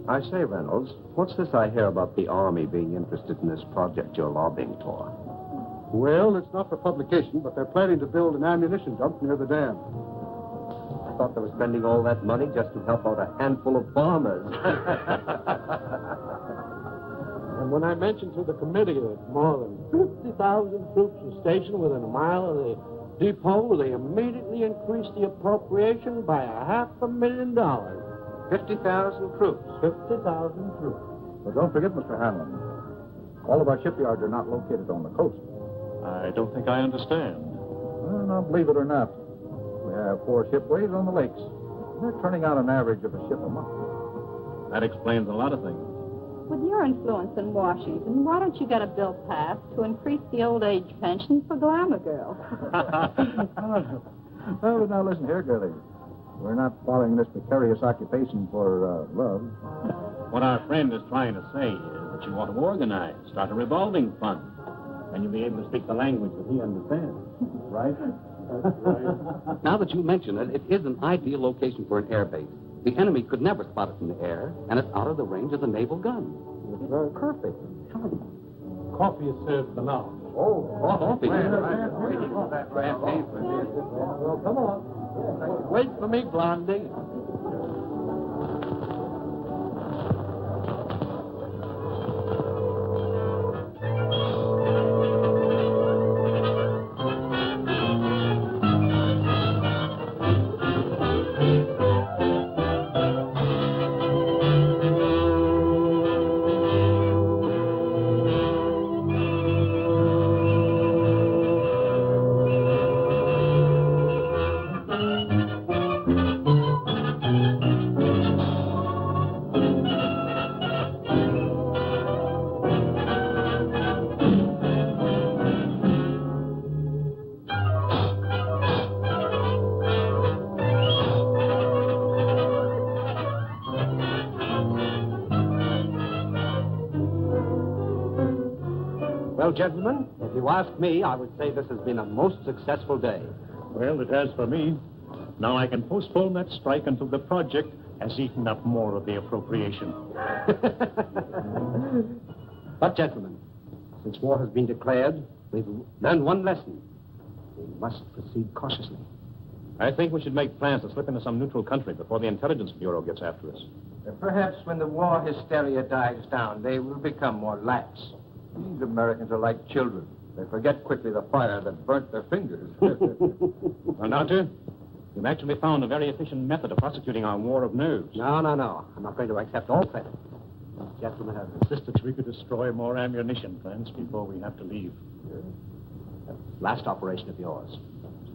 I say, Reynolds, what's this I hear about the Army being interested in this project you're lobbying for? Well, it's not for publication, but they're planning to build an ammunition dump near the dam. I thought they were spending all that money just to help out a handful of farmers. And when I mentioned to the committee that more than 50,000 troops were stationed within a mile of the depot, they immediately increased the appropriation by $500,000. 50,000 troops. 50,000 troops. But don't forget, Mr. Hanlon, all of our shipyards are not located on the coast. I don't think I understand. Well, now, believe it or not, we have 4 shipways on the lakes. They're turning out an average of a ship a month. That explains a lot of things. With your influence in Washington, why don't you get a bill passed to increase the old age pension for glamour girls? Oh, but now listen here, girlie. We're not following this precarious occupation for love. What our friend is trying to say is that you want to organize, start a revolving fund, and you'll be able to speak the language that he understands. Right? Now that you mention it, it is an ideal location for an air base. The enemy could never spot it in the air, and it's out of the range of the naval gun. It's perfect. Coffee is served for now. Oh, coffee. Well, come on. Wait for me, Blondie. Well, gentlemen, if you ask me, I would say this has been a most successful day. Well, it has for me. Now I can postpone that strike until the project has eaten up more of the appropriation. But, gentlemen, since war has been declared, we've learned one lesson. We must proceed cautiously. I think we should make plans to slip into some neutral country before the Intelligence Bureau gets after us. Perhaps when the war hysteria dies down, they will become more lax. These Americans are like children. They forget quickly the fire that burnt their fingers. Well, Doctor, you've actually found a very efficient method of prosecuting our war of nerves. No. I'm not going to accept all credit. These gentlemen have insisted We could destroy more ammunition plants before we have to leave. that last operation of yours,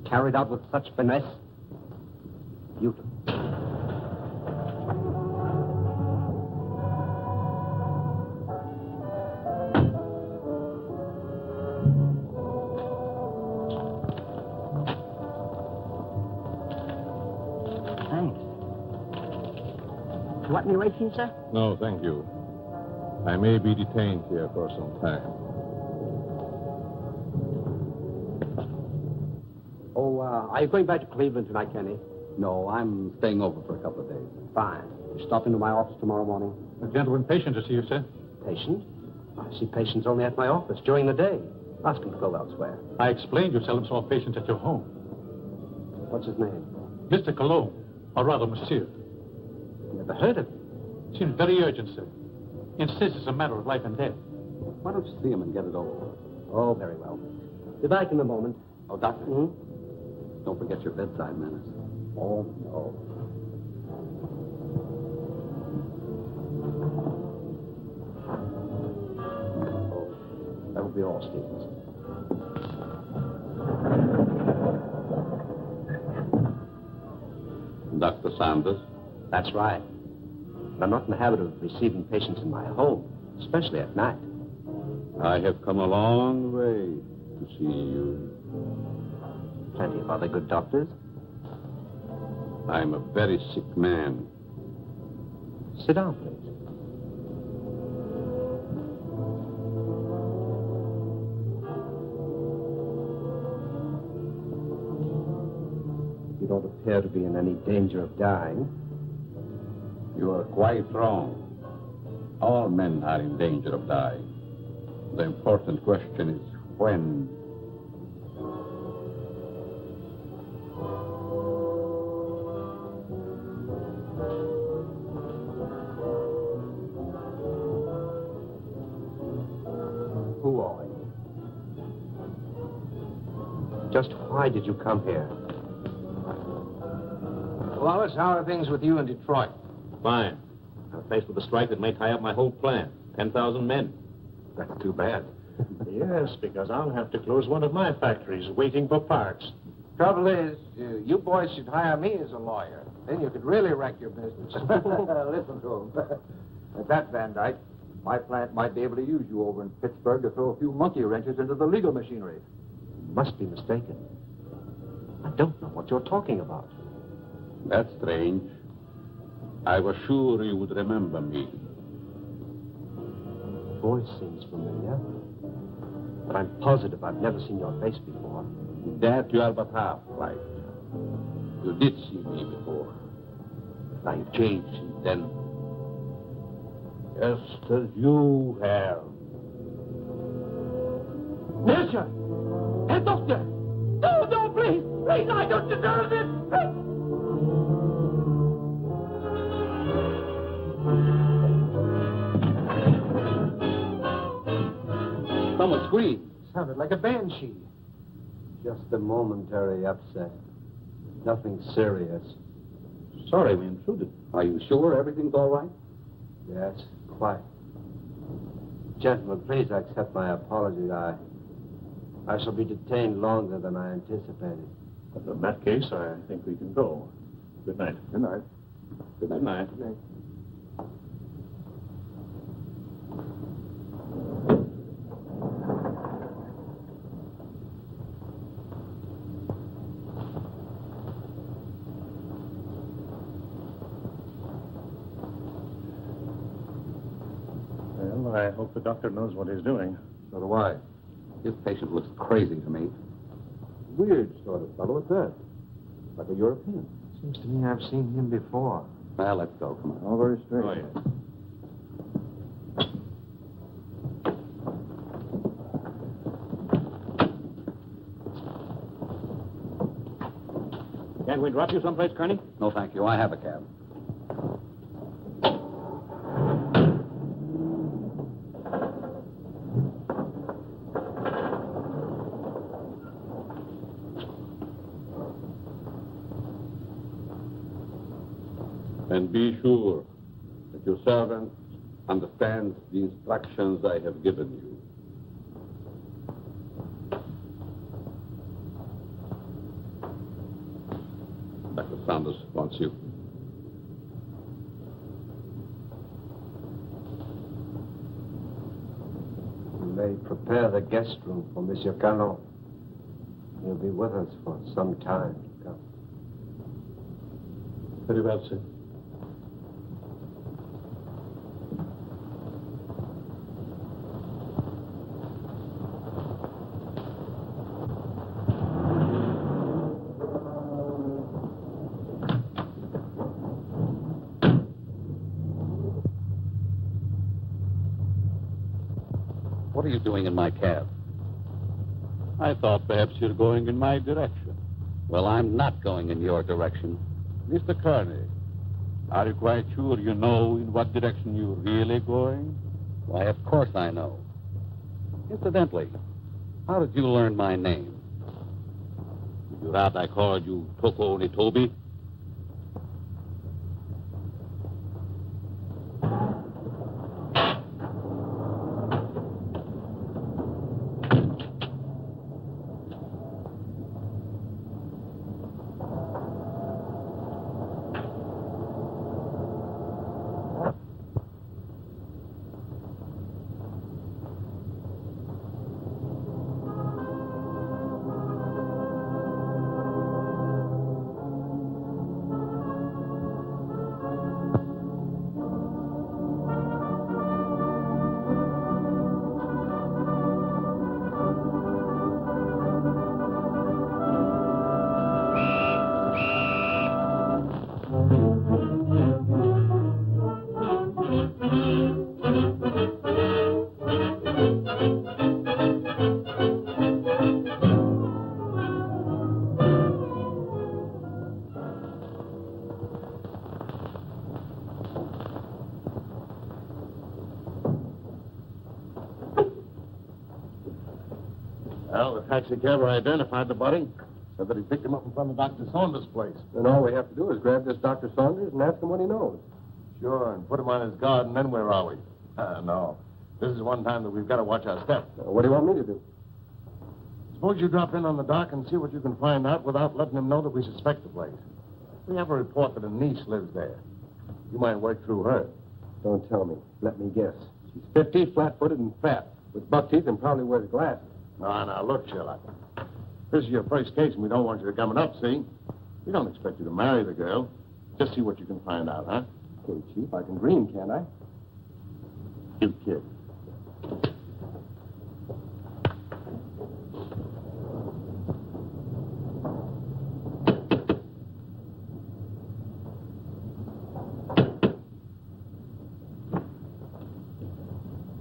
carried out with such finesse. Beautiful. Thanks. You want any rations, sir? No, thank you. I may be detained here for some time. Oh, are you going back to Cleveland tonight, Kenny? No, I'm staying over for a couple of days. Fine. You stop into my office tomorrow morning? A gentleman patient to see you, sir. patient. I see patients only at my office during the day. Ask him to go elsewhere. I explained you seldom saw patients at your home. What's his name? Mr. Colomb, or rather, Monsieur. Never heard of him. Seems very urgent, sir. Insists it's a matter of life and death. Why don't you see him and get it over? Oh, very well. Be back in a moment. Oh, Doctor, don't forget your bedside manners. Oh, no. Oh, that will be all, Stevens. Dr. Sanders? That's right. But I'm not in the habit of receiving patients in my home, especially at night. I have come a long way to see you. Plenty of other good doctors. I'm a very sick man. Sit down, please. You don't appear to be in any danger of dying. You are quite wrong. All men are in danger of dying. The important question is when. Who are you? Just why did you come here? Wallace, how are things with you in Detroit? Fine. I'm faced with a strike that may tie up my whole plan. 10,000 men. That's too bad. Yes, because I'll have to close one of my factories waiting for parts. Trouble is, you boys should hire me as a lawyer. Then you could really wreck your business. Listen to him. At that, Van Dyke, my plant might be able to use you over in Pittsburgh to throw a few monkey wrenches into the legal machinery. You must be mistaken. I don't know what you're talking about. That's strange. I was sure you would remember me. Voice seems familiar, but I'm positive I've never seen your face before. That you are but half right. You did see me before. Now you've changed since then. Just as you have. Monsieur! Herr Doctor! No, no, please! Please, I don't deserve this! Someone screamed. Sounded like a banshee. Just a momentary upset. Nothing serious. Sorry we intruded. Are you sure everything's all right? Yes, quite. Gentlemen, please accept my apology. I shall be detained longer than I anticipated. In that case, I think we can go. Good night. Good night. Good night. Good night. Well, I hope the doctor knows what he's doing. So do I. This patient looks crazy to me. Weird sort of fellow at that. Like a European. Seems to me I've seen him before. Well, let's go. Come on. All very strange. Oh, yes. Can't we drop you someplace, Kearney? No, thank you. I have a cab. And be sure that your servant understands the instructions I have given you. Dr. Sanders wants you. You may prepare the guest room for Monsieur Colomb. He'll be with us for some time to come. Very well, sir. What are you doing in my cab? I thought perhaps you're going in my direction. Well, I'm not going in your direction. Mr. Kearney, are you quite sure you know in what direction you're really going? Why, of course I know. Incidentally, how did you learn my name? You thought I called you Toko Nitobi? Well, the taxi cabber identified the body. Said that he picked him up in front of Dr. Saunders' place. Then all we have to do is grab this Dr. Saunders and ask him what he knows. Sure, and put him on his guard, and then where are we? No. This is one time that we've got to watch our step. What do you want me to do? Suppose you drop in on the dock and see what you can find out without letting him know that we suspect the place. We have a report that a niece lives there. You might work through her. Don't tell me. Let me guess. She's 50, flat-footed, and fat, with buck teeth and probably wears glasses. Now, look, Sherlock. This is your first case, and we don't want you to come up, see? We don't expect you to marry the girl. Just see what you can find out, huh? Okay, Chief, I can dream, can't I? You kid.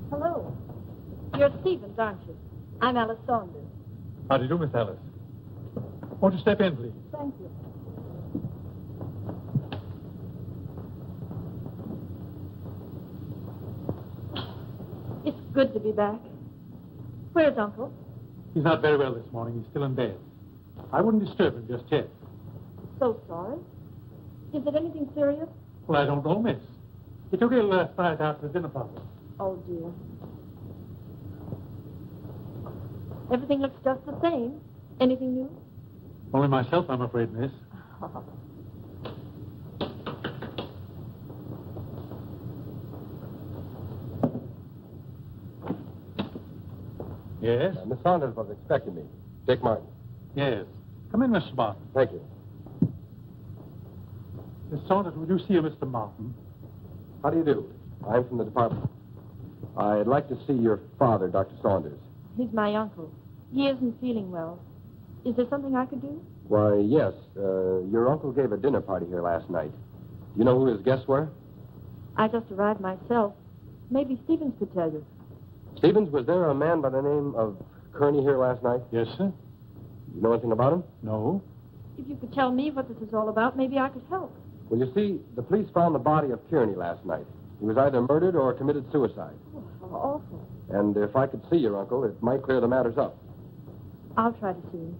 Hello. You're Stevens, aren't you? I'm Alice Saunders. How do you do, Miss Alice? Won't you step in, please? Thank you. It's good to be back. Where's Uncle? He's not very well this morning. He's still in bed. I wouldn't disturb him just yet. So sorry. Is it anything serious? Well, I don't know, miss. He took ill last night after the dinner party. Oh, dear. Everything looks just the same. Anything new? Only myself, I'm afraid, miss. Yes? Miss Saunders was expecting me. Dick Martin. Yes. Come in, Mr. Martin. Thank you. Miss Saunders, would you see a Mr. Martin? How do you do? I'm from the department. I'd like to see your father, Dr. Saunders. He's my uncle. He isn't feeling well. Is there something I could do? Why, yes. Your uncle gave a dinner party here last night. Do you know who his guests were? I just arrived myself. Maybe Stevens could tell you. Stevens, was there a man by the name of Kearney here last night? Yes, sir. You know anything about him? No. If you could tell me what this is all about, maybe I could help. Well, you see, the police found the body of Kearney last night. He was either murdered or committed suicide. Oh, how awful. And if I could see your uncle, it might clear the matters up. I'll try to see him.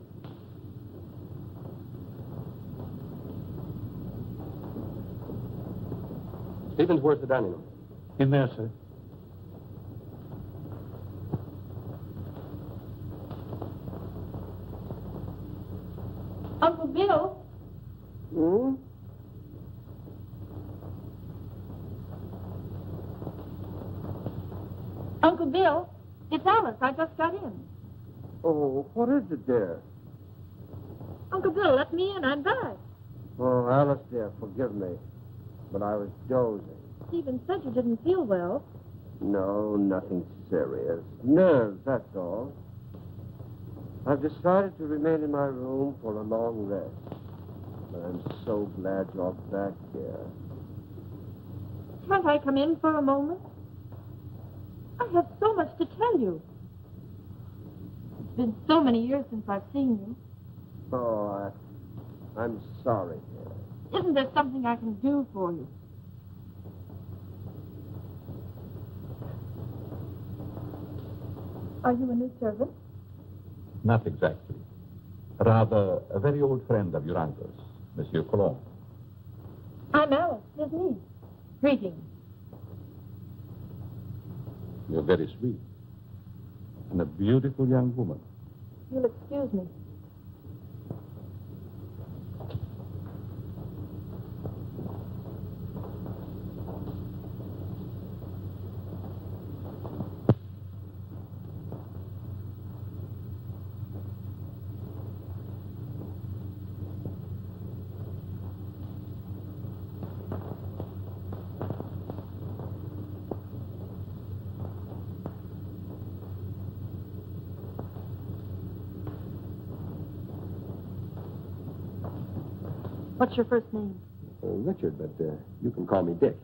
Stevens, where's the dining room? In there, sir. Uncle Bill? Hmm? Uncle Bill, it's Alice. I just got in. Oh, what is it, dear? Uncle Bill, let me in. I'm back. Oh, Alice, dear, forgive me. But I was dozing. Stephen said you didn't feel well. No, nothing serious. Nerves, that's all. I've decided to remain in my room for a long rest. But I'm so glad you're back here. Can't I come in for a moment? I have so much to tell you. It's been so many years since I've seen you. Oh, I'm sorry. Isn't there something I can do for you? Are you a new servant? Not exactly. Rather, a very old friend of your uncle's, Monsieur Colomb. I'm Alice, his niece. Greetings. You're very sweet. And a beautiful young woman. You'll excuse me. What's your first name? Richard, but you can call me Dick.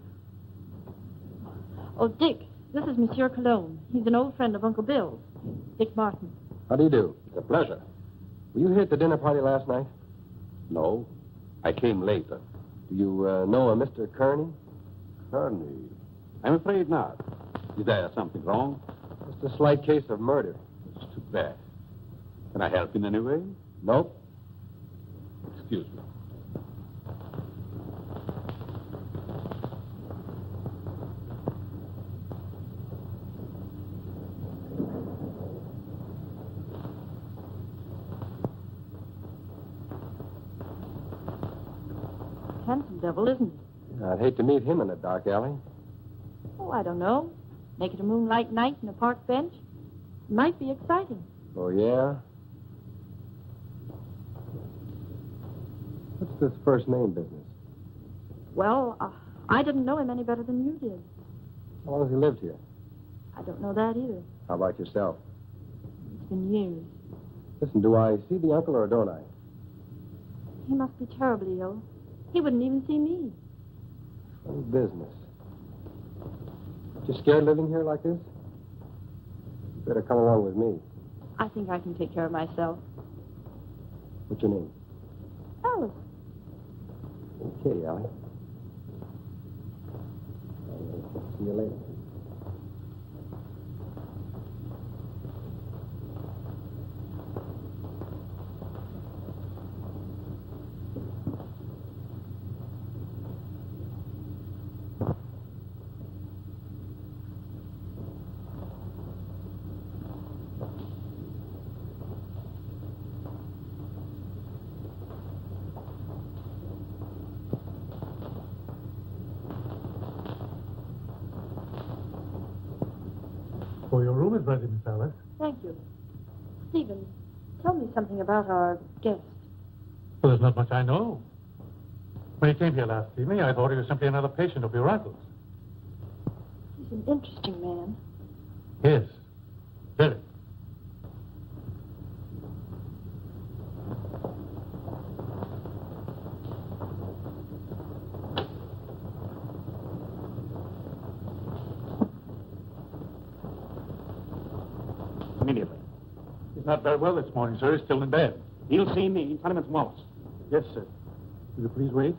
Oh, Dick. This is Monsieur Colomb. He's an old friend of Uncle Bill's. Dick Martin. How do you do? It's a pleasure. Were you here at the dinner party last night? No. I came later. Do you know a Mr. Kearney? Kearney? I'm afraid not. Is there something wrong? Just a slight case of murder. It's too bad. Can I help in any way? Nope. Excuse me. Handsome devil, isn't he? I'd hate to meet him in a dark alley. Oh, I don't know. Make it a moonlight night in a park bench. Might be exciting. Oh, yeah? What's this first name business? Well, I didn't know him any better than you did. How long has he lived here? I don't know that either. How about yourself? It's been years. Listen, do I see the uncle or don't I? He must be terribly ill. He wouldn't even see me. Funny business. You scared living here like this? You better come along with me. I think I can take care of myself. What's your name? Alice. Okay, Allie. See you later. Oh, your room is ready, Miss Alice. Thank you. Stephen, tell me something about our guest. Well, there's not much I know. When he came here last evening, I thought he was simply another patient of your uncle's. He's an interesting man. Yes, very. Immediately. He's not very well this morning, sir. He's still in bed. He'll see me. Tell him it's Wallace. Yes, sir. Will you please wait?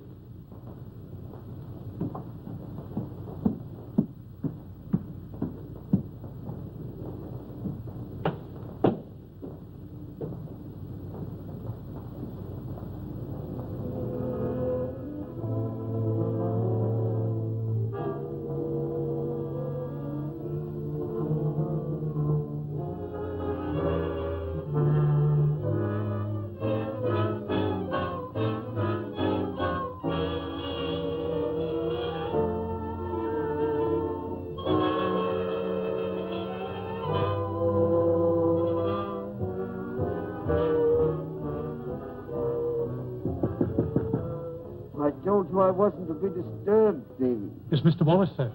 I told you I wasn't to be disturbed, Stevie. It's Mr. Wallace, sir.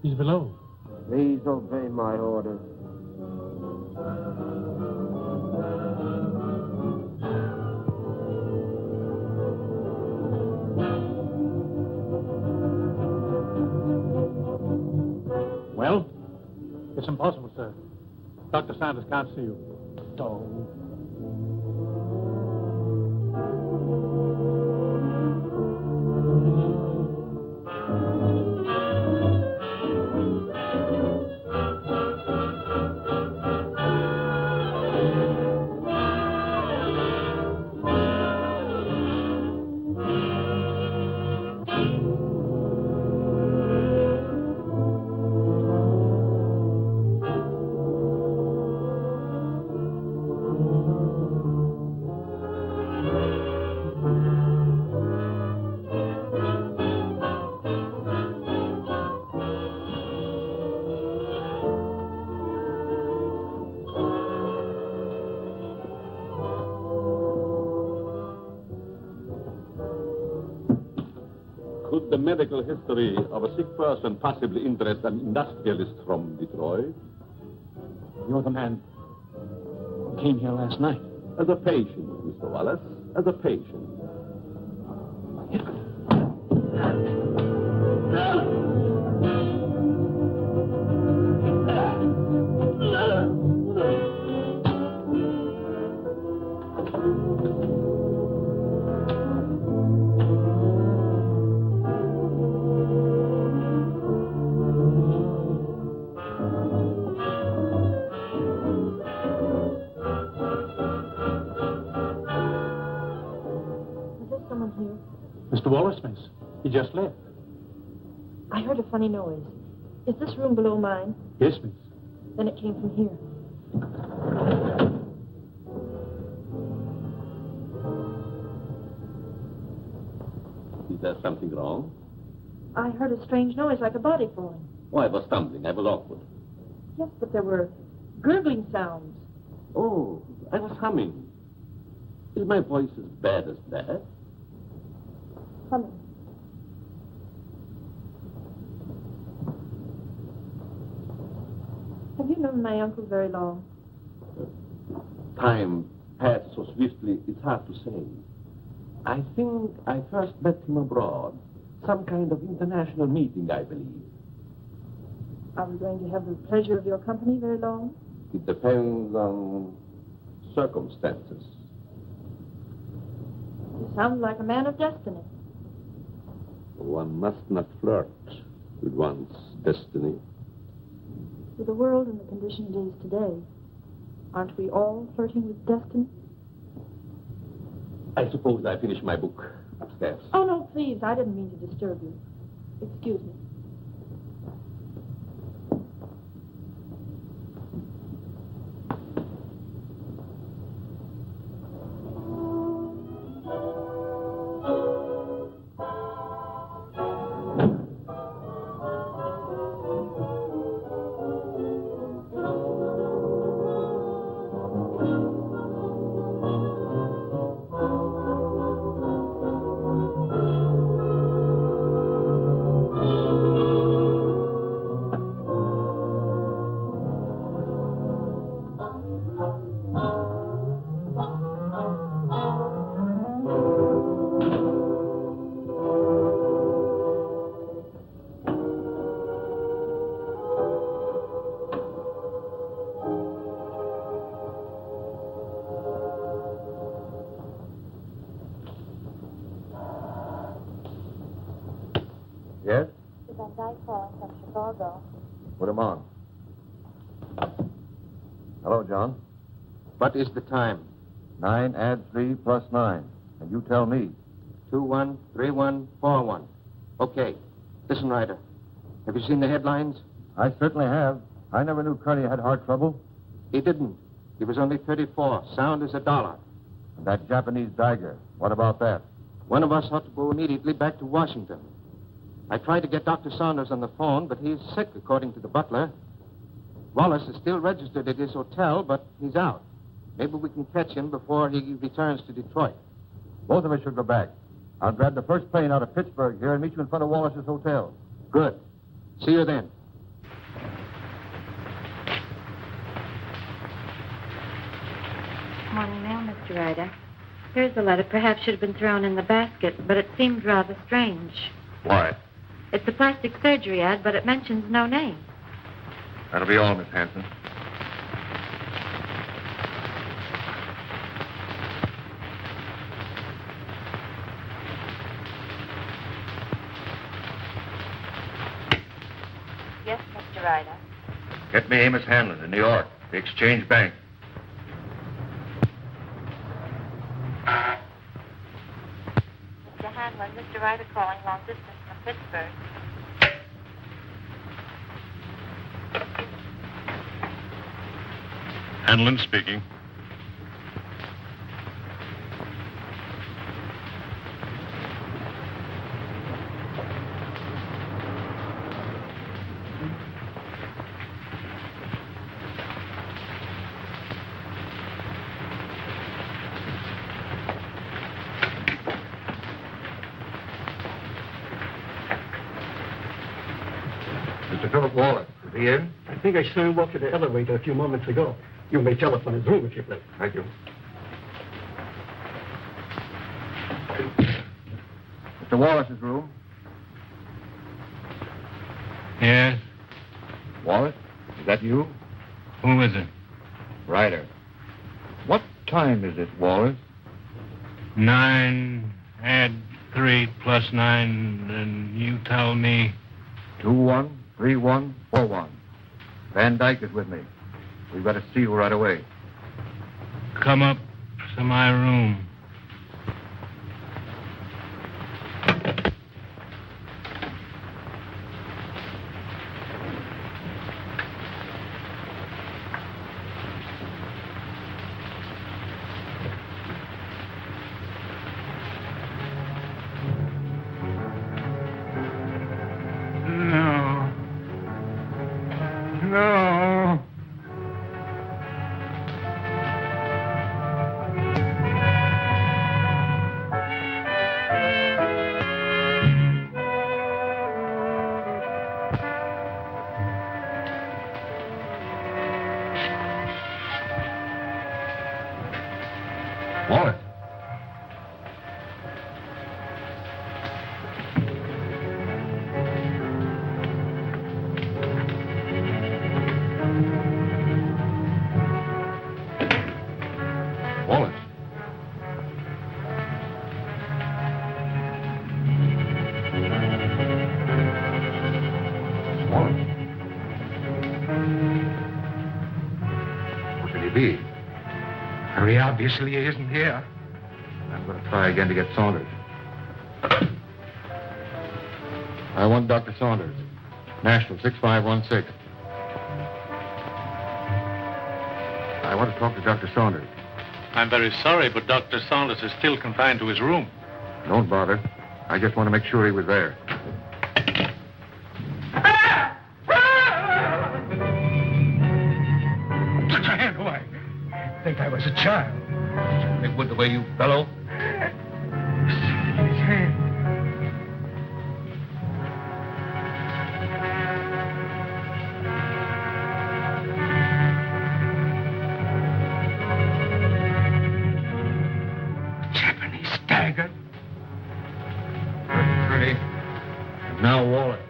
He's below. Please obey my orders. Well? It's impossible, sir. Dr. Sanders can't see you. Don't. Could the medical history of a sick person possibly interest an industrialist from Detroit? You're the man who came here last night. As a patient, Mr. Wallace, as a patient. Mr. Wallace, miss. He just left. I heard a funny noise. Is this room below mine? Yes, miss. Then it came from here. Is there something wrong? I heard a strange noise like a body falling. Oh, I was stumbling. I was awkward. Yes, but there were gurgling sounds. Oh, I was humming. Is my voice as bad as that? Humming. Have you known my uncle very long? Time passed so swiftly, it's hard to say. I think I first met him abroad. Some kind of international meeting, I believe. Are we going to have the pleasure of your company very long? It depends on circumstances. You sound like a man of destiny. One must not flirt with one's destiny. With the world and the condition it is today, aren't we all flirting with destiny? I suppose I finished my book upstairs. Oh, no, please. I didn't mean to disturb you. Excuse me. Yes? The Van Dyke calling from Chicago. Put him on. Hello, John. What is the time? 9 add 3 plus 9. And you tell me. 213141. Okay. Listen, Ryder. Have you seen the headlines? I certainly have. I never knew Curly had heart trouble. He didn't. He was only 34. Sound as $1. And that Japanese dagger. What about that? One of us ought to go immediately back to Washington. I tried to get Dr. Saunders on the phone, but he's sick, according to the butler. Wallace is still registered at his hotel, but he's out. Maybe we can catch him before he returns to Detroit. Both of us should go back. I'll grab the first plane out of Pittsburgh here and meet you in front of Wallace's hotel. Good. See you then. Morning mail, Mr. Ryder. Here's the letter. Perhaps should have been thrown in the basket, but it seemed rather strange. Why? It's a plastic surgery ad, but it mentions no name. That'll be all, Miss Hanson. Get me Amos Hanlon in New York, the Exchange Bank. Mr. Hanlon, Mr. Ryder calling long distance from Pittsburgh. Hanlon speaking. Mr. Philip Wallace, is he in? I think I saw him walk to the elevator a few moments ago. You may telephone his room if you please. Thank you. Mr. Wallace's room. Yes? Wallace, is that you? Who is it? Ryder. What time is it, Wallace? 9, add 3 plus 9, and you tell me. 213141. Van Dyke is with me. We've got to see you right away. Come up to my room. No. Wallace. Wallace. Wallace. Where could he be? Very obviously he isn't here. I'm going to try again to get Saunders. I want Dr. Saunders. National 6516. I want to talk to Dr. Saunders. I'm very sorry, but Dr. Saunders is still confined to his room. Don't bother. I just want to make sure he was there. Put your hand away. Think I was a child. It would the way you bellow. His hand. Japanese dagger. Pretty. Now Wallace.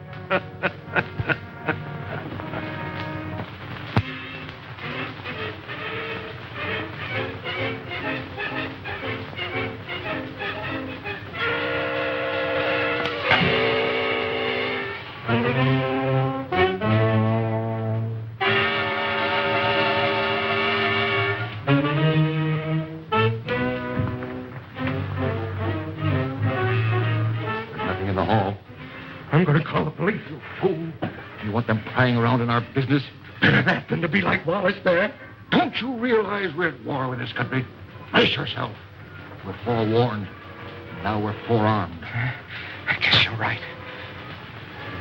Nothing in the hall. I'm going to call the police, you fool. You want them prying around in our business? Better that than to be like Wallace there. Don't you realize we're at war with this country? Brace yourself. We're forewarned. Now we're forearmed. I guess you're right.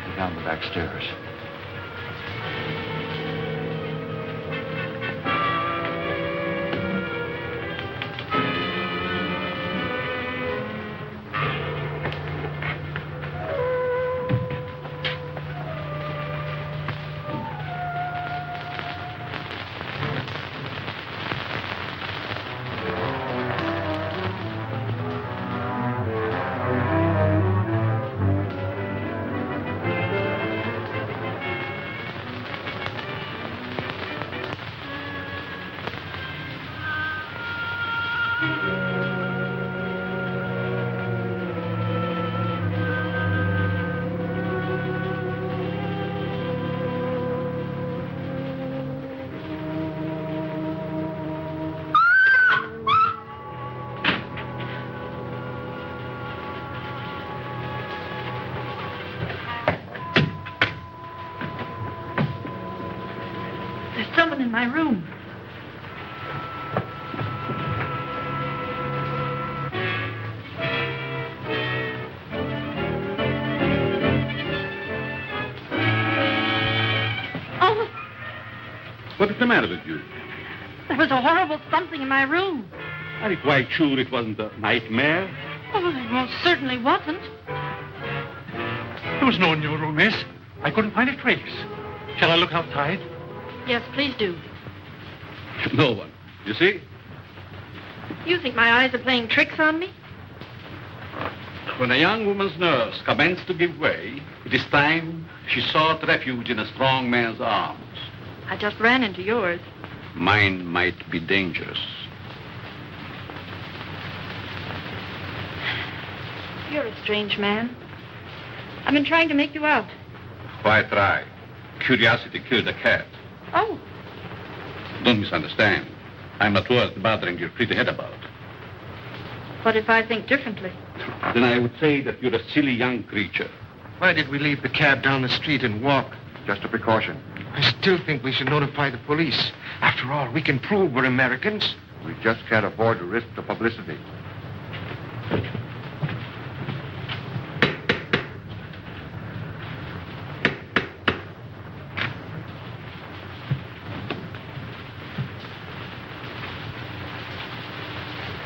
Go down the back stairs. There's someone in my room. Oh, What is the matter with you? there was a horrible something in my room. Are you quite sure it wasn't a nightmare? Oh, it most certainly wasn't. There was no one in your room, miss. I couldn't find a trace. Shall I look outside? Yes, please do. No one. You see? You think my eyes are playing tricks on me? When a young woman's nerves commence to give way, it is time she sought refuge in a strong man's arms. I just ran into yours. Mine might be dangerous. You're a strange man. I've been trying to make you out. Why try? Curiosity killed a cat. Oh, Don't misunderstand. I'm not worth bothering your pretty head about. what if I think differently? Then I would say that you're a silly young creature. Why did we leave the cab down the street and walk? Just a precaution. I still think we should notify the police. After all, we can prove we're Americans. We just can't afford to risk the publicity.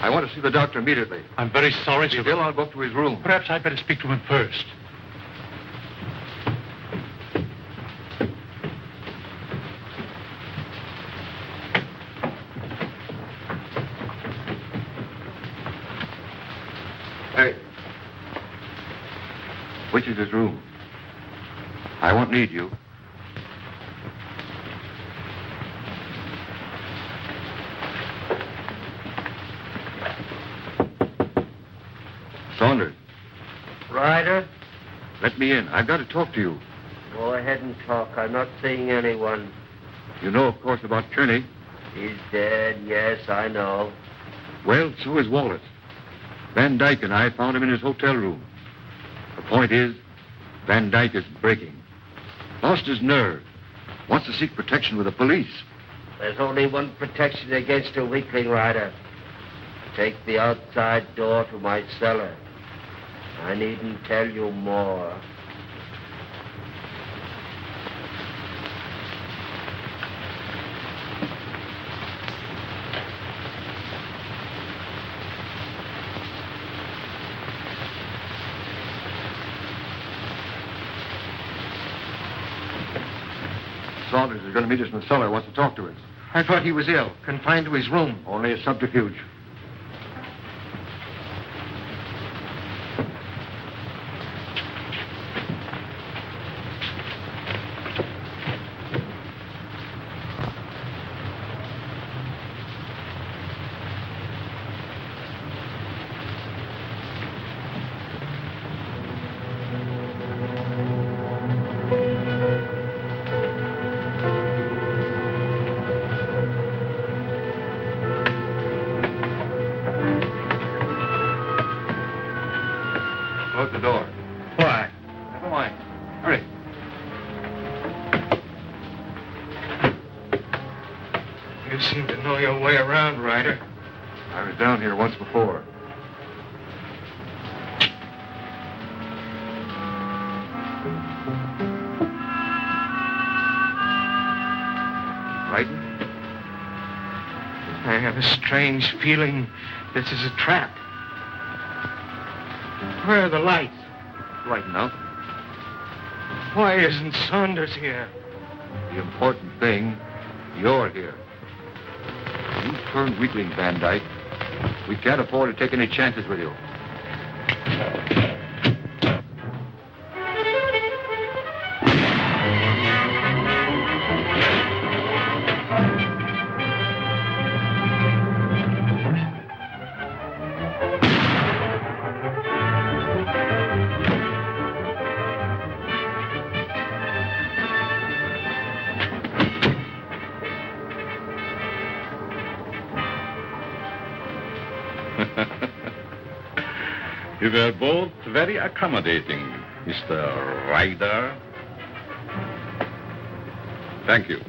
I want to see the doctor immediately. I'm very sorry, sir. Still, I'll go up to his room. Perhaps I'd better speak to him first. Hey. Which is his room? I won't need you. Saunders, Ryder, let me in. I've got to talk to you. go ahead and talk. I'm not seeing anyone. You know, of course, about Kearney. He's dead, yes, I know. Well, so is Wallace. Van Dyke and I found him in his hotel room. The point is, Van Dyke is breaking. Lost his nerve. Wants to seek protection with the police. There's only one protection against a weakling, Ryder. Take the outside door to my cellar. I needn't tell you more. Saunders is going to meet us in the cellar. Wants to talk to us. I thought he was ill, confined to his room. Only a subterfuge. Close the door. Why? Never mind. Hurry. You seem to know your way around, Ryder. I was down here once before. Frightened? I have a strange feeling this is a trap. Where are the lights? Right enough. Why isn't Saunders here? The important thing, you're here. You turned weakling, Van Dyke. We can't afford to take any chances with you. You were both very accommodating, Mr. Ryder. Thank you.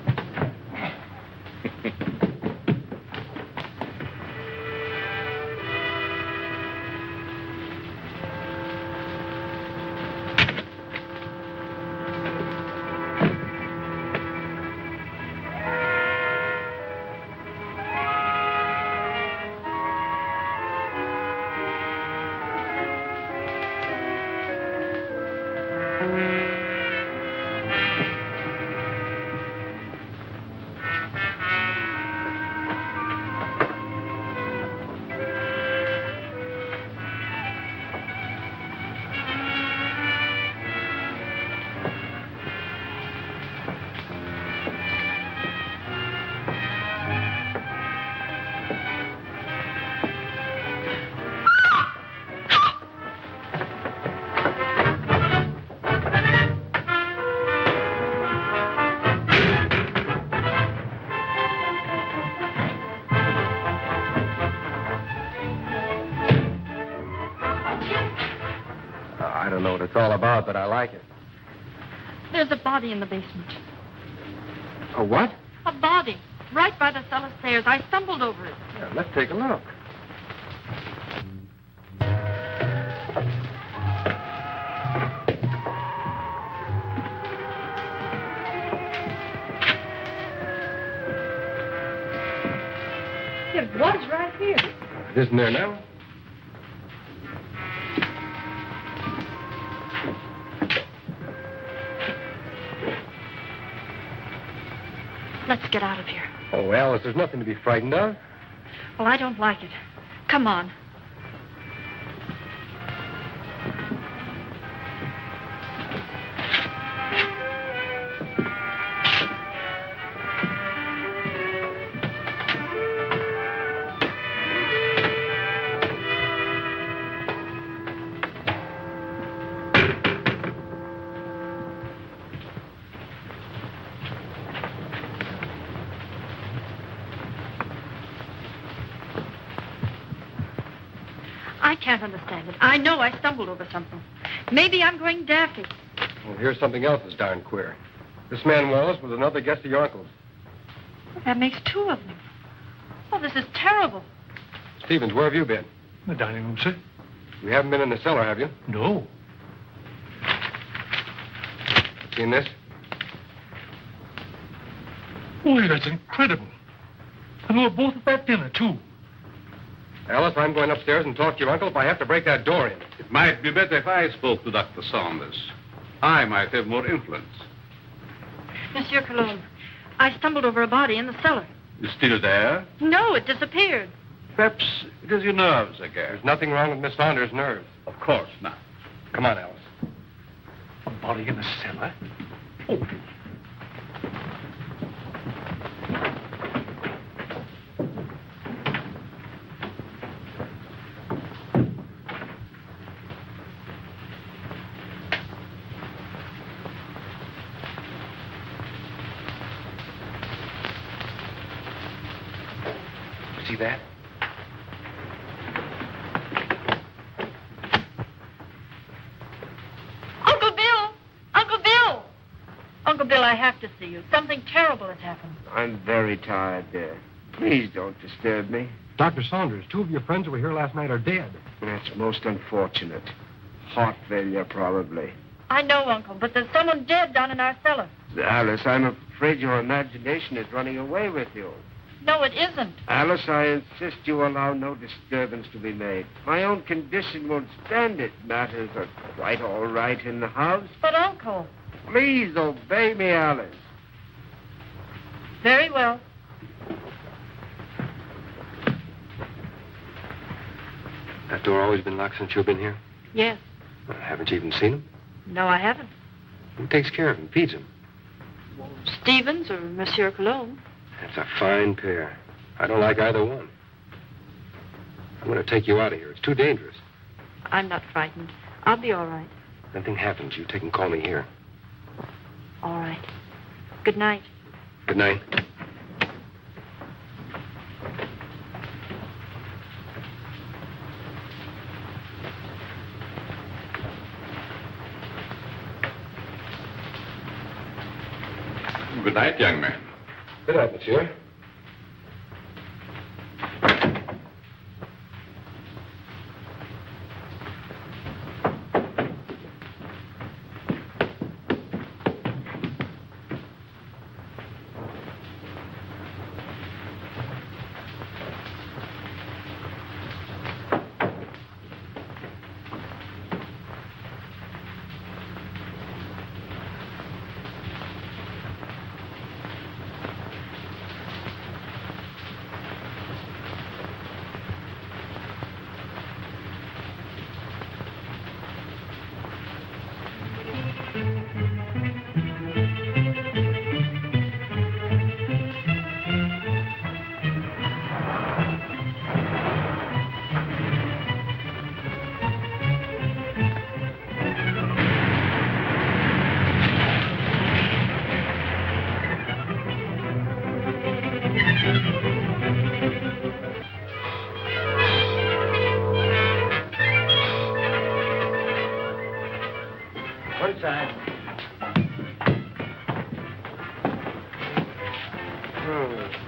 all about, but I like it. There's a body in the basement. A what? A body. Right by the cellar stairs. I stumbled over it. Yeah, let's take a look. It was right here. It isn't there now? Let's get out of here. Oh, Alice, there's nothing to be frightened of. Well, I don't like it. Come on. I can't understand it. I know I stumbled over something. Maybe I'm going daffy. Well, here's something else that's darn queer. This man Wallace was another guest of your uncle's. That makes two of them. Oh, this is terrible. Stevens, where have you been? In the dining room, sir. You haven't been in the cellar, have you? No. Seen this? Boy, that's incredible. And we were both at that dinner, too. Alice, I'm going upstairs and talk to your uncle if I have to break that door in. It might be better if I spoke to Dr. Saunders. I might have more influence. Monsieur Colomb, I stumbled over a body in the cellar. You still there? No, it disappeared. Perhaps it is your nerves again. There's nothing wrong with Miss Saunders' nerves. Of course not. Come on, Alice. A body in the cellar? Oh. See that? Uncle Bill! Uncle Bill! Uncle Bill, I have to see you. Something terrible has happened. I'm very tired, dear. Please don't disturb me. Dr. Saunders, two of your friends who were here last night are dead. That's most unfortunate. Heart failure, probably. I know, Uncle, but there's someone dead down in our cellar. Alice, I'm afraid your imagination is running away with you. No, it isn't. Alice, I insist you allow no disturbance to be made. My own condition won't stand it. Matters are quite all right in the house. But, Uncle... Please obey me, Alice. Very well. That door always been locked since you've been here? Yes. Haven't you even seen him? No, I haven't. Who takes care of him, feeds him? Stevens or Monsieur Colomb. That's a fine pair. I don't like either one. I'm going to take you out of here. It's too dangerous. I'm not frightened. I'll be all right. If anything happens, you take and call me here. All right. Good night. Good night. Good night, young man. Good night, monsieur.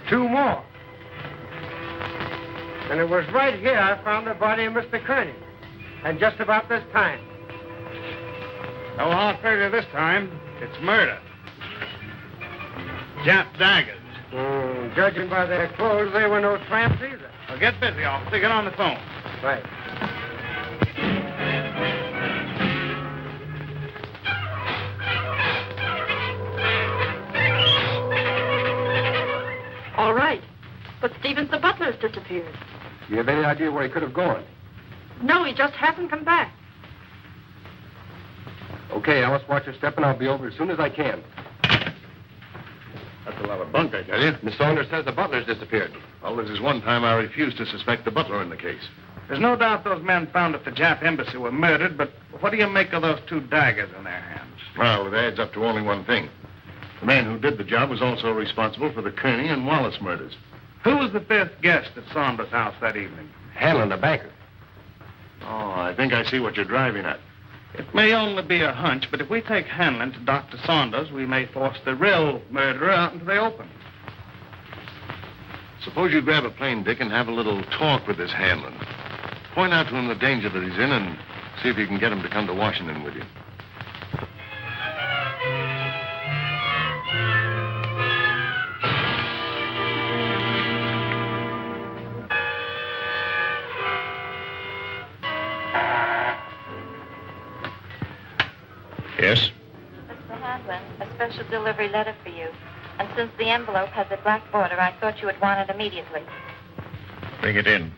2 more. And it was right here I found the body of Mr. Kearney. And just about this time. No hard failure this time. It's murder. Jap daggers. Judging by their clothes, they were no tramps either. Well, get busy, officer. Get on the phone. Right. All right. But Stevens, the butler, has disappeared. You have any idea where he could have gone? No, he just hasn't come back. Okay, Alice, watch your step, and I'll be over as soon as I can. That's a lot of bunk, I tell you. Miss Saunders says the butler's disappeared. Well, this is one time I refused to suspect the butler in the case. There's no doubt those men found at the Jap embassy were murdered, but what do you make of those 2 daggers in their hands? Well, it adds up to only one thing. The man who did the job was also responsible for the Kearney and Wallace murders. Who was the 5th guest at Saunders' house that evening? Hanlon, the banker. Oh, I think I see what you're driving at. It may only be a hunch, but if we take Hanlon to Dr. Saunders, we may force the real murderer out into the open. Suppose you grab a plane, Dick, and have a little talk with this Hanlon. Point out to him the danger that he's in and see if you can get him to come to Washington with you. Yes? Mr. Hanlon, a special delivery letter for you. And since the envelope has a black border, I thought you would want it immediately. Bring it in.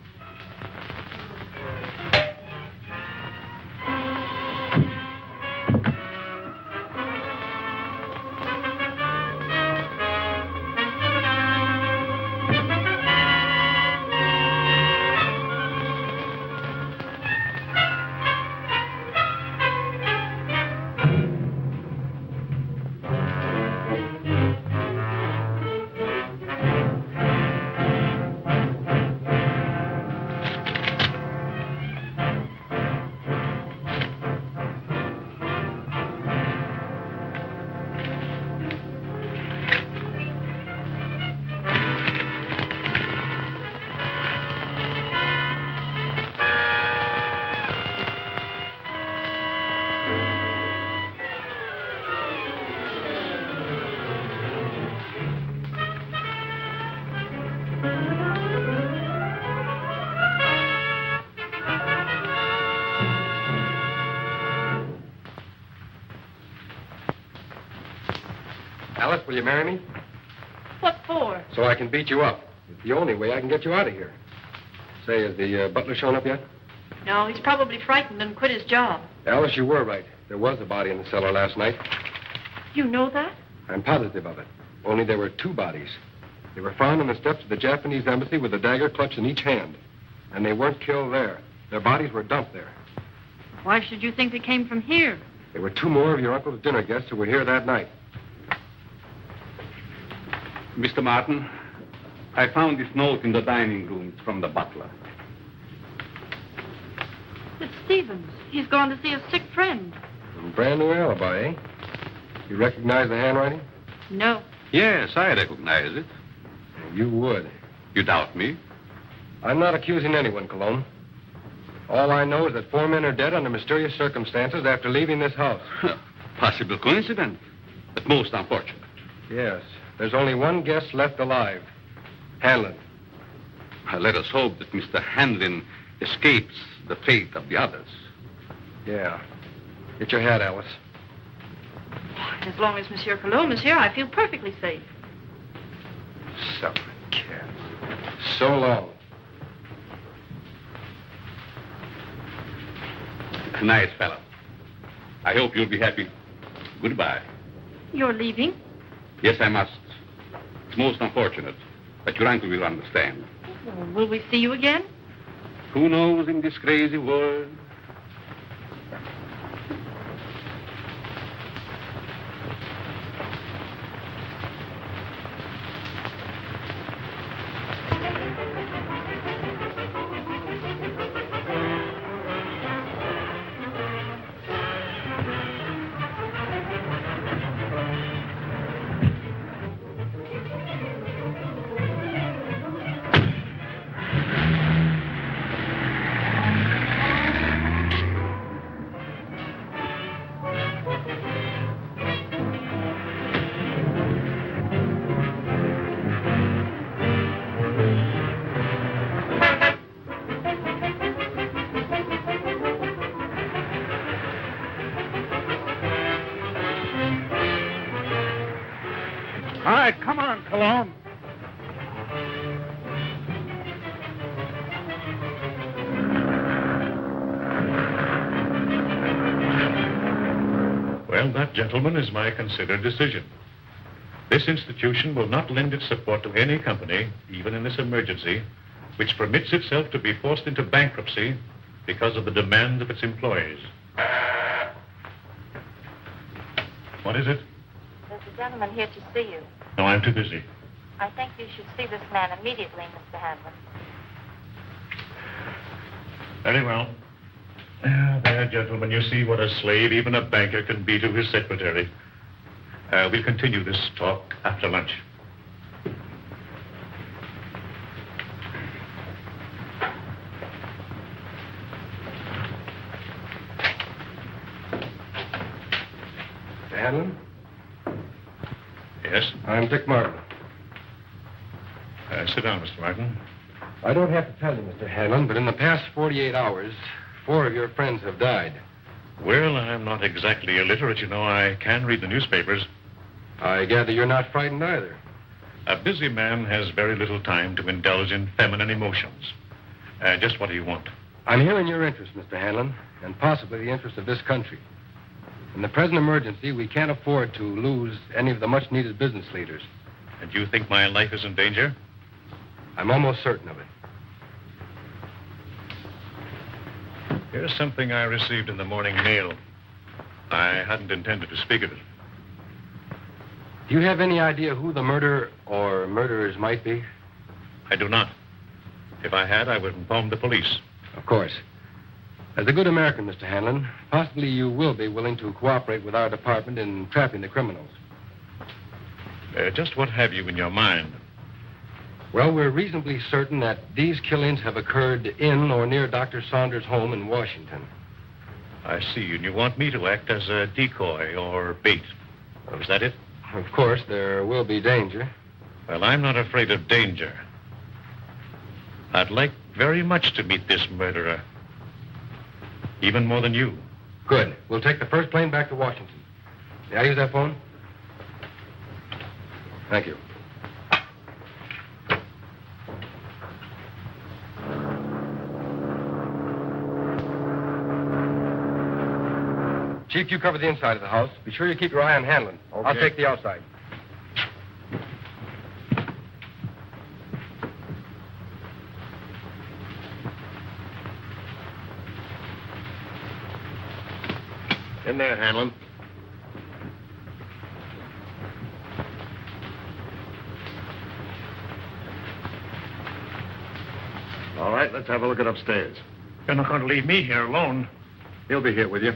Alice, will you marry me? What for? So I can beat you up. It's the only way I can get you out of here. Say, has the butler shown up yet? No, he's probably frightened and quit his job. Alice, you were right. There was a body in the cellar last night. You know that? I'm positive of it. Only there were 2 bodies. They were found on the steps of the Japanese embassy with a dagger clutched in each hand. And they weren't killed there. Their bodies were dumped there. Why should you think they came from here? There were 2 more of your uncle's dinner guests who were here that night. Mr. Martin, I found this note in the dining room. It's from the butler. It's Stevens. He's gone to see a sick friend. Brand new alibi, eh? You recognize the handwriting? No. Yes, I recognize it. You would. You doubt me? I'm not accusing anyone, Colomb. All I know is that 4 men are dead under mysterious circumstances after leaving this house. Possible coincidence, but most unfortunate. Yes. There's only one guest left alive. Hanlon. Let us hope that Mr. Hanlon escapes the fate of the others. Yeah. Get your hat, Alice. As long as Monsieur Colomb is here, I feel perfectly safe. Suffering cat. So long. Nice fellow. I hope you'll be happy. Goodbye. You're leaving? Yes, I must. It's most unfortunate, but your uncle will understand. Well, will we see you again? Who knows in this crazy world? right, come on, Colomb. Well, that, gentlemen, is my considered decision. This institution will not lend its support to any company, even in this emergency, which permits itself to be forced into bankruptcy because of the demands of its employees. What is it? There's a gentleman here to see you. No, I'm too busy. I think you should see this man immediately, Mr. Hanlon. Very well. There, gentlemen, you see what a slave even a banker can be to his secretary. We'll continue this talk after lunch. Mr. Hanlon? Yes? I'm Dick Martin. Sit down, Mr. Martin. I don't have to tell you, Mr. Hanlon, but in the past 48 hours, 4 of your friends have died. Well, I'm not exactly illiterate, you know. I can read the newspapers. I gather you're not frightened either. A busy man has very little time to indulge in feminine emotions. Just what do you want? I'm here in your interest, Mr. Hanlon, and possibly the interest of this country. In the present emergency, we can't afford to lose any of the much-needed business leaders. And you think my life is in danger? I'm almost certain of it. Here's something I received in the morning mail. I hadn't intended to speak of it. Do you have any idea who the murderer or murderers might be? I do not. If I had, I would inform the police. Of course. As a good American, Mr. Hanlon, possibly you will be willing to cooperate with our department in trapping the criminals. Just what have you in your mind? Well, we're reasonably certain that these killings have occurred in or near Dr. Saunders' home in Washington. I see, and you want me to act as a decoy or bait. Is that it? Of course, there will be danger. Well, I'm not afraid of danger. I'd like very much to meet this murderer. Even more than you. Good. We'll take the first plane back to Washington. May I use that phone? Thank you. Chief, you cover the inside of the house. Be sure you keep your eye on Hanlon. Okay. I'll take the outside. In there, Hanlon. All right, let's have a look at upstairs. You're not going to leave me here alone. He'll be here with you.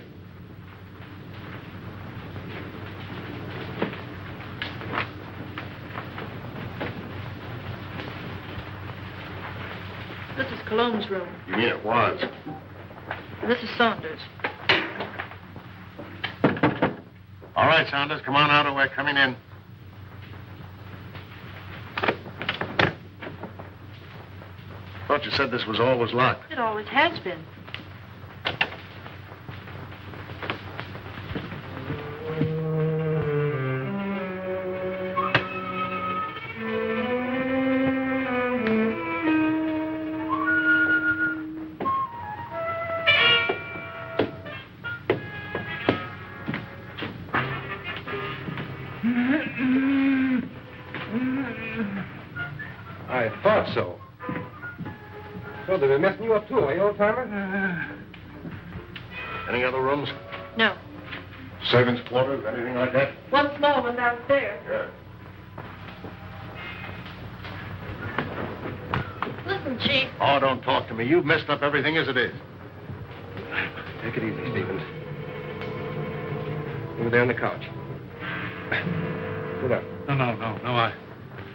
This is Colomb's room. You mean it was? This is Saunders. All right, Saunders, come on out or we're coming in. Thought you said this was always locked. It always has been. I thought so. So they've been messing you up, too, are you, old-timer? Any other rooms? No. Servants' quarters, anything like that? One small one downstairs. Yeah. Listen, Chief. Oh, don't talk to me. You've messed up everything as it is. Take it easy, Stevens. Over there on the couch. Sit up. No,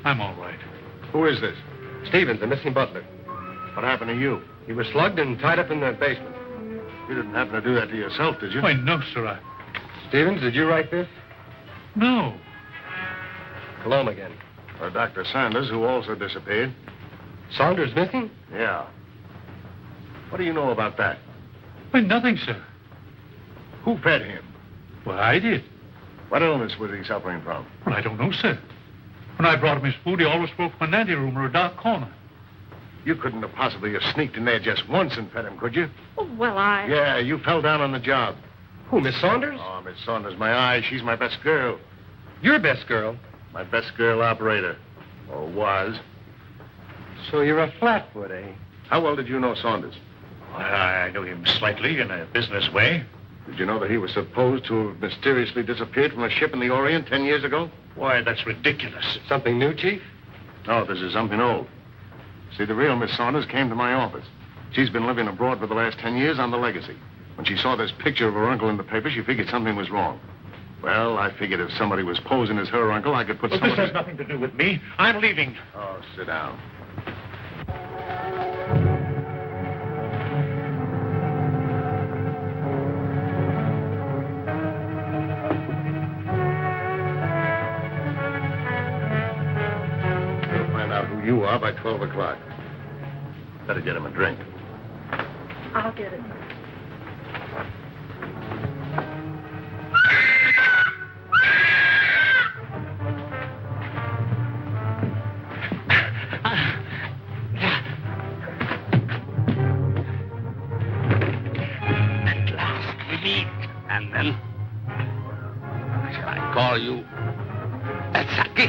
I'm all right. Who is this? Stevens, the missing butler. What happened to you? He was slugged and tied up in the basement. You didn't happen to do that to yourself, did you? Why, no, sir. Stevens, did you write this? No. Colomb again. Or Dr. Saunders, who also disappeared. Saunders missing? Yeah. What do you know about that? Why, nothing, sir. Who fed him? Well, I did. What illness was he suffering from? Well, I don't know, sir. When I brought him his food, he always spoke from an anteroom or a dark corner. You couldn't have possibly have sneaked in there just once and fed him, could you? Oh, well, I... Yeah, you fell down on the job. Who, Miss Saunders? Oh, Miss Saunders, my eye. She's my best girl. Your best girl? My best girl operator. Or was. So you're a flatfoot, eh? How well did you know Saunders? I knew him slightly in a business way. Did you know that he was supposed to have mysteriously disappeared from a ship in the Orient 10 years ago? Why, that's ridiculous. Something new, Chief? No, this is something old. See, the real Miss Saunders came to my office. She's been living abroad for the last 10 years on the legacy. When she saw this picture of her uncle in the paper, she figured something was wrong. Well, I figured if somebody was posing as her uncle, I could put Well, somebody... this has nothing to do with me. I'm leaving. Oh, sit down. We'll find out who you are by 12 o'clock. Better get him a drink. I'll get it. At last we meet. And then... shall I call you... Saki?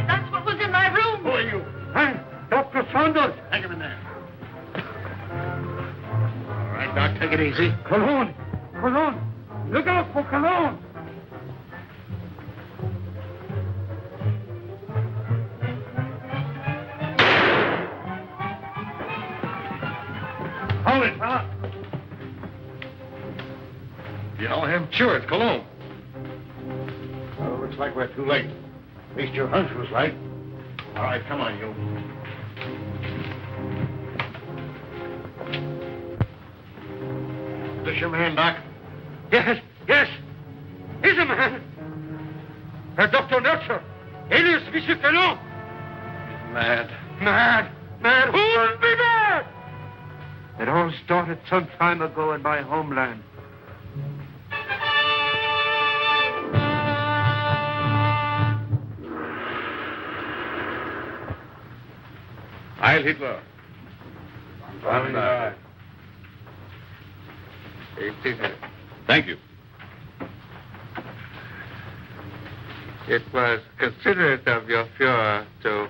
That's what was in my room. Who are you? I'm Dr. Saunders. Hang him in there. All right, Doc, take it easy. Colomb! Colomb! Look out for Colomb! Hold it, fella. You know him? Sure, it's Colomb. Well, looks like we're too late. At least your hunch was right. All right, come on, you. This your man, Doc? Yes, yes. He's a man. Dr. Nurture, alias Monsieur Colomb. Mad. Mad! Mad! Who would be mad? It all started some time ago in my homeland. Heil Hitler. Thank you. It was considerate of your Fuhrer to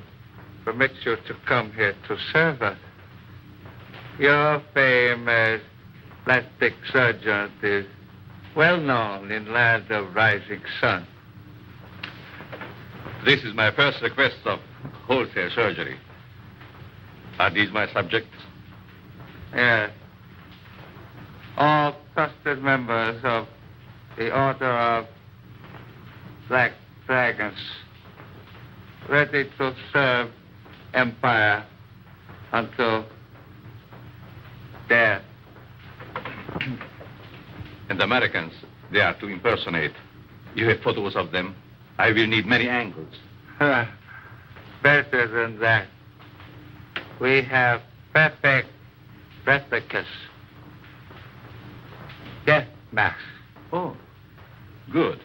permit you to come here to serve us. Your fame as plastic surgeon is well known in land of rising sun. This is my first request of wholesale surgery. Are these my subjects? Yes. All trusted members of the Order of Black Dragons, ready to serve Empire until death. And the Americans, they are to impersonate. You have photos of them. I will need many angles. Better than that. We have perfect replicas. Death masks. Oh, good.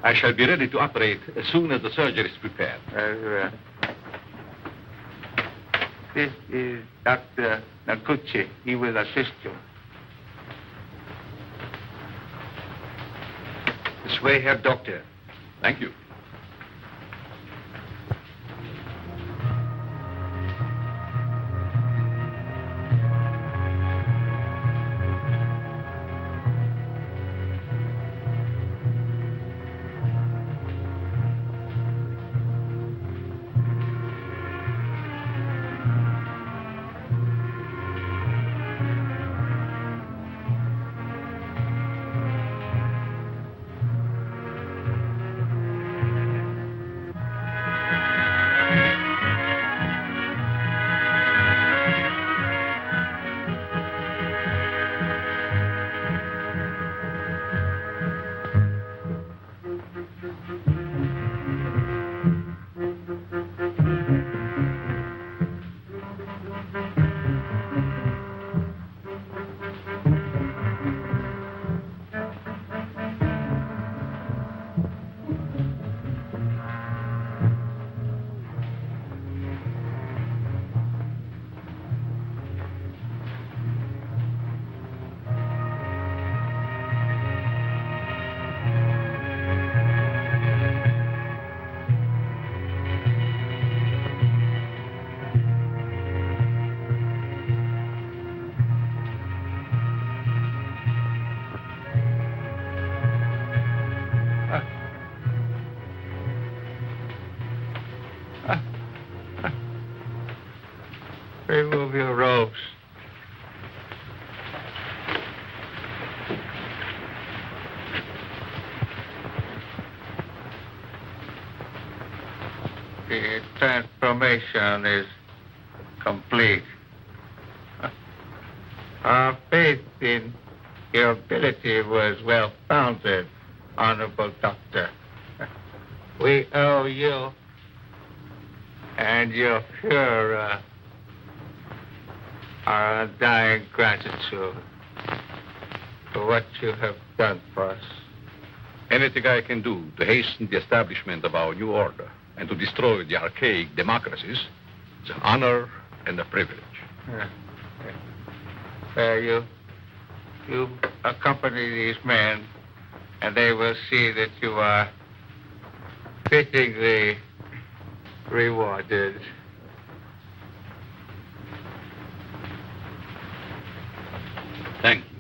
I shall be ready to operate as soon as the surgery is prepared. This is Dr. Nakuchi. He will assist you. This way, Herr Doctor. Thank you. Remove your robes. The transformation is complete. Our faith in your ability was well founded, Honorable Doctor. We owe you and your Fuhrer our undying gratitude for what you have done for us. Anything I can do to hasten the establishment of our new order and to destroy the archaic democracies is an honor and a privilege. You accompany these men, and they will see that you are fittingly rewarded. Thank you.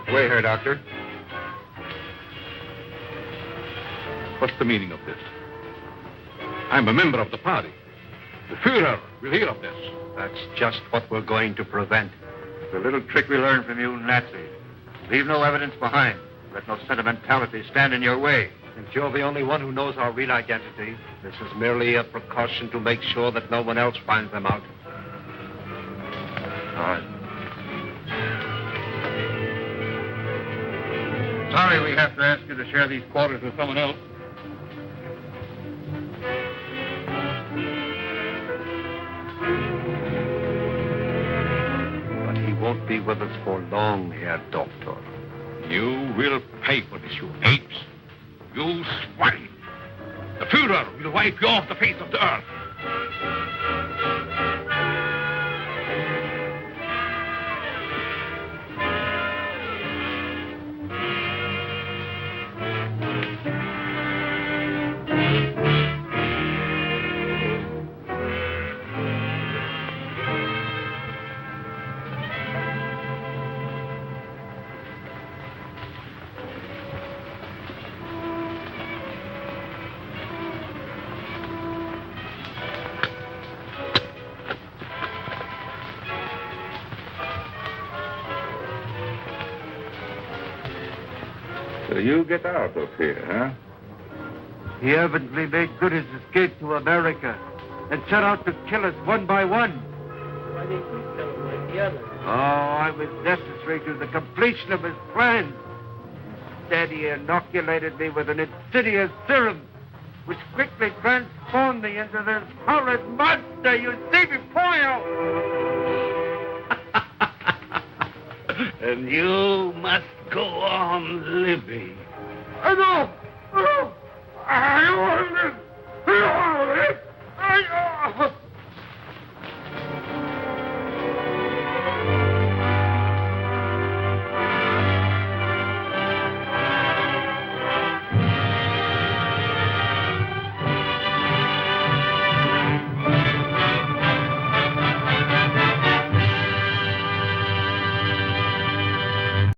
Wait here, Doctor. What's the meaning of this? I'm a member of the party. The Fuhrer will hear of this. That's just what we're going to prevent. The little trick we learned from you Nazis. Leave no evidence behind. Let no sentimentality stand in your way. Since you're the only one who knows our real identity, this is merely a precaution to make sure that no one else finds them out. All right. Sorry we have to ask you to share these quarters with someone else. But he won't be with us for long, Herr Doctor. You will pay for this, you apes. You swine. The Fuhrer will wipe you off the face of the earth. So you get out of here, huh? He evidently made good his escape to America and set out to kill us one by one. Why didn't you kill him like the others? Oh, I was necessary to the completion of his plan. Instead, he inoculated me with an insidious serum, which quickly transformed me into this horrid monster you see before you. And you must go on living. No! I want to